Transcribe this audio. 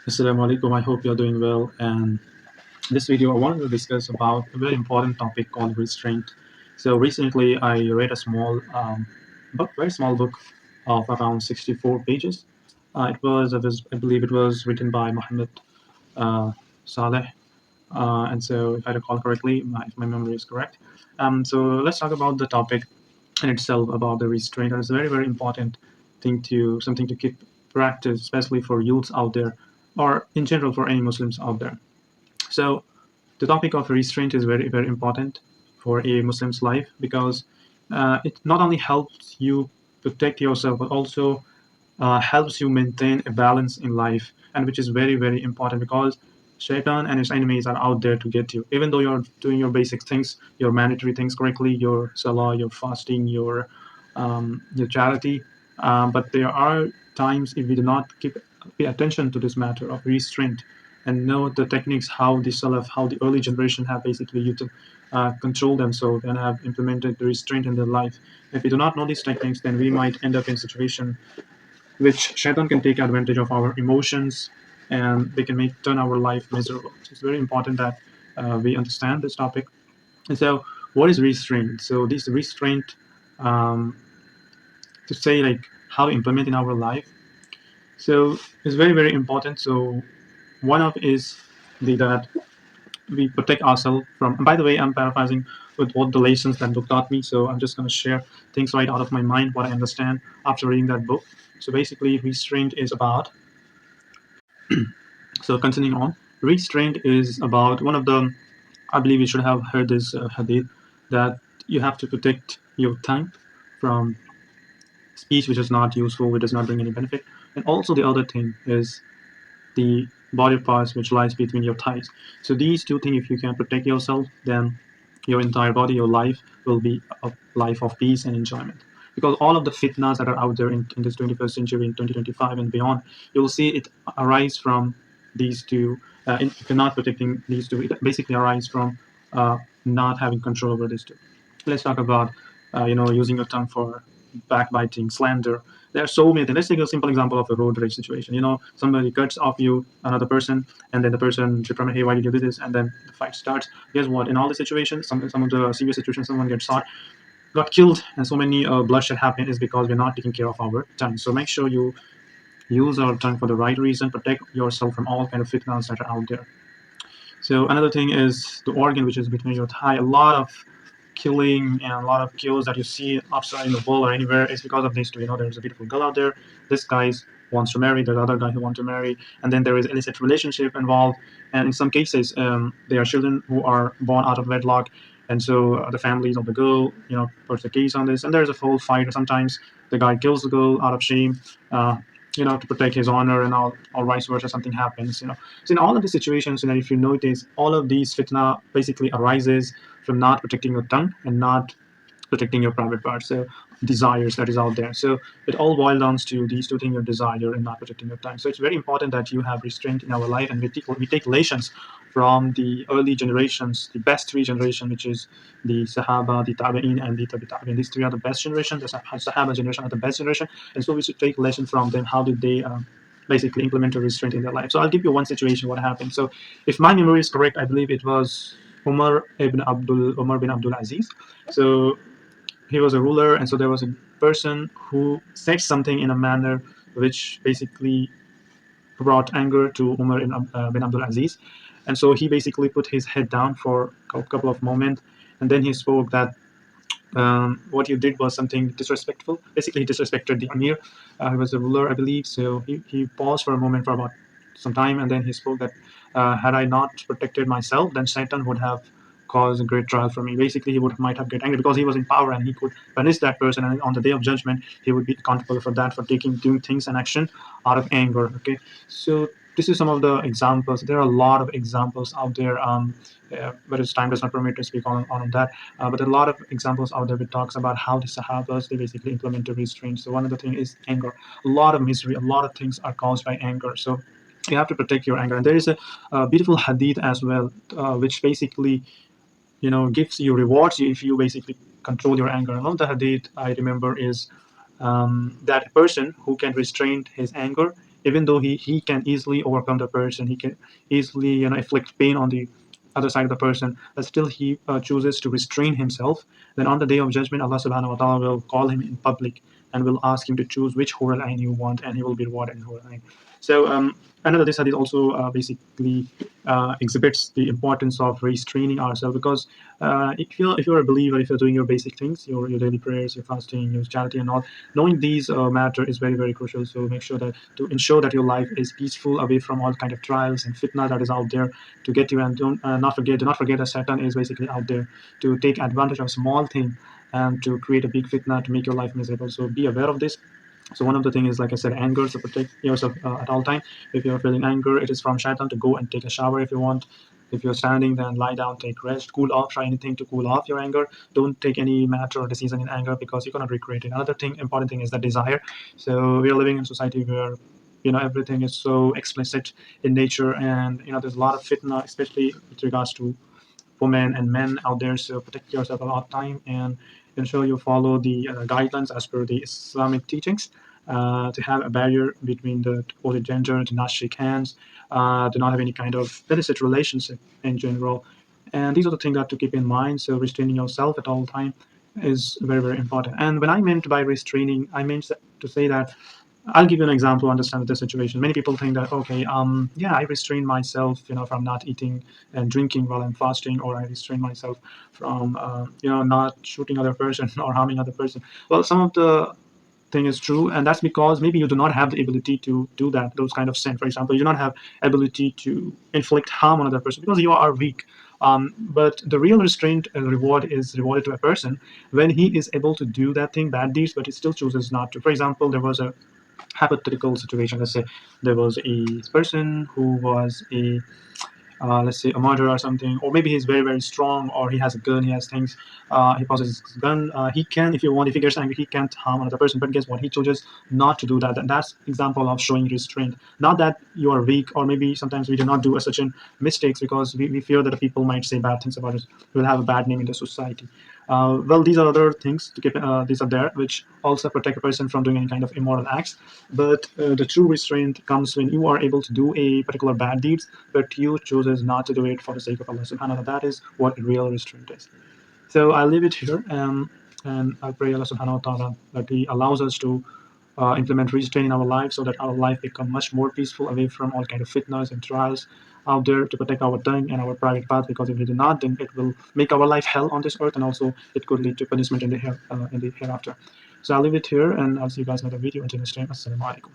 Assalamu alaikum. I hope you're doing well. And this video, I wanted to discuss about a very important topic called restraint. So recently, I read a small book, very small book of around 64 pages. I believe it was written by Muhammad uh, Saleh. And so, if I recall correctly, if my memory is correct. So let's talk about the topic in itself about the restraint. And it's a very, very important something to keep practice, especially for youths out there, or in general for any Muslims out there. So the topic of restraint is very, very important for a Muslim's life because it not only helps you protect yourself, but also helps you maintain a balance in life, and which is very, very important because Shaitan and his enemies are out there to get you. Even though you're doing your basic things, your mandatory things correctly, your salah, your fasting, your charity, but there are times if we do not pay attention to this matter of restraint and know the techniques how the Salaf, how the early generation have basically used to control themselves and have implemented the restraint in their life. If we do not know these techniques, then we might end up in a situation which Shaitan can take advantage of our emotions and they can make turn our life miserable. So it's very important that we understand this topic. And so, what is restraint? So, this restraint, um, to say like how to implement in our life. So, it's very, very important. So, one of is the that we protect ourselves from. And by the way, I'm paraphrasing with what the lessons that book taught me. So I'm just going to share things right out of my mind, what I understand after reading that book. So basically, restraint is about. So continuing on, restraint is about one of the. I believe you should have heard this hadith that you have to protect your tongue from speech which is not useful, which does not bring any benefit. And also the other thing is the body parts which lies between your thighs. So these two things, if you can protect yourself, then your entire body, your life will be a life of peace and enjoyment. Because all of the fitnas that are out there in this 21st century, in 2025 and beyond, you will see it arise from these two. If you're not protecting these two, it basically arises from not having control over these two. Let's talk about, using your tongue for backbiting, slander. There are so many things. Let's take a simple example of a road rage situation. Somebody cuts off you, another person, and then the person reprimand, hey, why did you do this? And then the fight starts. Guess what? In all the situations, some of the serious situations, someone gets shot, got killed, and so many bloodshed happen is because we're not taking care of our tongue. So make sure you use our tongue for the right reason. Protect yourself from all kind of fitnas that are out there. So another thing is the organ which is between your thigh. A lot of killing and a lot of kills that you see outside in the world or anywhere is because of these two. There's a beautiful girl out there. This guy wants to marry. There's other guy who wants to marry, and then there is illicit relationship involved. And in some cases, there are children who are born out of wedlock, and so the families of the girl, puts the case on this, and there's a full fight. Sometimes the guy kills the girl out of shame. To protect his honor and all, or vice versa, something happens. So in all of these situations, if you notice, all of these fitna basically arises from not protecting your tongue and not protecting your private parts. So desires that is out there. So it all boils down to these two things: your desire and not protecting your tongue. So it's very important that you have restraint in our life, and we take lessons from the early generations, the best three generations, which is the Sahaba, the Tabi'in, and the Tabi Tabi'in. These three are the best generation. The Sahaba generation are the best generation, and so we should take lesson from them. How did they basically implement a restraint in their life? So I'll give you one situation what happened. So if my memory is correct, I believe it was Umar bin Abdul Aziz. So he was a ruler, and so there was a person who said something in a manner which basically brought anger to Umar bin Abdul Aziz. And so he basically put his head down for a couple of moments, and then he spoke that what you did was something disrespectful. Basically, he disrespected the Amir. He was a ruler, I believe. So he paused for a moment for about some time, and then he spoke that had I not protected myself, then Satan would have caused a great trial for me. Basically, he might have get angry because he was in power and he could punish that person. And on the day of judgment, he would be accountable for that, for doing things and action out of anger. Okay, so this is some of the examples. There are a lot of examples out there. But its time does not permit to speak on that. But a lot of examples out there which talks about how the Sahabas they basically implemented restraint. So one of the things is anger. A lot of misery, a lot of things are caused by anger. So you have to protect your anger. And there is a beautiful hadith as well, which basically gives you rewards you if you basically control your anger. One of the hadith I remember is that a person who can restrain his anger even though he can easily overcome the person, he can easily inflict pain on the other side of the person, but still he chooses to restrain himself, then on the day of judgment, Allah subhanahu wa ta'ala will call him in public and will ask him to choose which Hur al you want, and he will be rewarded in Hur al. So another this hadith also basically exhibits the importance of restraining ourselves, because if you're a believer, if you're doing your basic things, your daily prayers, your fasting, your charity, and all, knowing these matter is very very crucial. So make sure that to ensure that your life is peaceful, away from all kind of trials and fitna that is out there to get you, and do not forget that Satan is basically out there to take advantage of small thing and to create a big fitna to make your life miserable. So be aware of this. So one of the things is, like I said, anger. So protect yourself at all time. If you're feeling anger, it is from shaitan. To go and take a shower if you want. If you're standing, then lie down, take rest, cool off, try anything to cool off your anger. Don't take any matter or decision in anger, because you're gonna regret it. Another thing, important thing, is the desire. So we are living in a society where everything is so explicit in nature, and there's a lot of fitna, especially with regards to women and men out there. So protect yourself a lot of time, and ensure you follow the guidelines as per the Islamic teachings, to have a barrier between the opposite gender, to not shake hands, to not have any kind of illicit relationship in general. And these are the things that to keep in mind. So restraining yourself at all time is very very important. And when I meant by restraining, I meant to say that, I'll give you an example to understand the situation. Many people think that, okay, yeah, I restrain myself, from not eating and drinking while I'm fasting, or I restrain myself from, not shooting other person or harming other person. Well, some of the thing is true, and that's because maybe you do not have the ability to do that, those kind of sin. For example, you do not have ability to inflict harm on another person because you are weak. But the real restraint reward is rewarded to a person when he is able to do that thing, bad deeds, but he still chooses not to. For example, there was a hypothetical situation. Let's say there was a person who was a let's say a murderer or something, or maybe he's very very strong, or he has a gun, he has things, he possesses a gun, he can, if you want, if he gets angry, he can't harm another person. But guess what, he chooses not to do that. And that's example of showing restraint. Not that you are weak, or maybe sometimes we do not do such mistakes because we fear that the people might say bad things about us, we'll have a bad name in the society. Well, these are other things to keep, these are there which also protect a person from doing any kind of immoral acts. But the true restraint comes when you are able to do a particular bad deeds, but you chooses not to do it for the sake of Allah subhanahu wa ta'ala. That is what real restraint is. So I'll leave it here, and I pray Allah subhanahu wa ta'ala that He allows us to implement restraint in our life, so that our life become much more peaceful, away from all kind of fitnas and trials out there, to protect our tongue and our private path. Because if we do not, then it will make our life hell on this earth, and also it could lead to punishment in the hereafter. So I'll leave it here, and I'll see you guys in another video. Until next time, assalamu alaikum.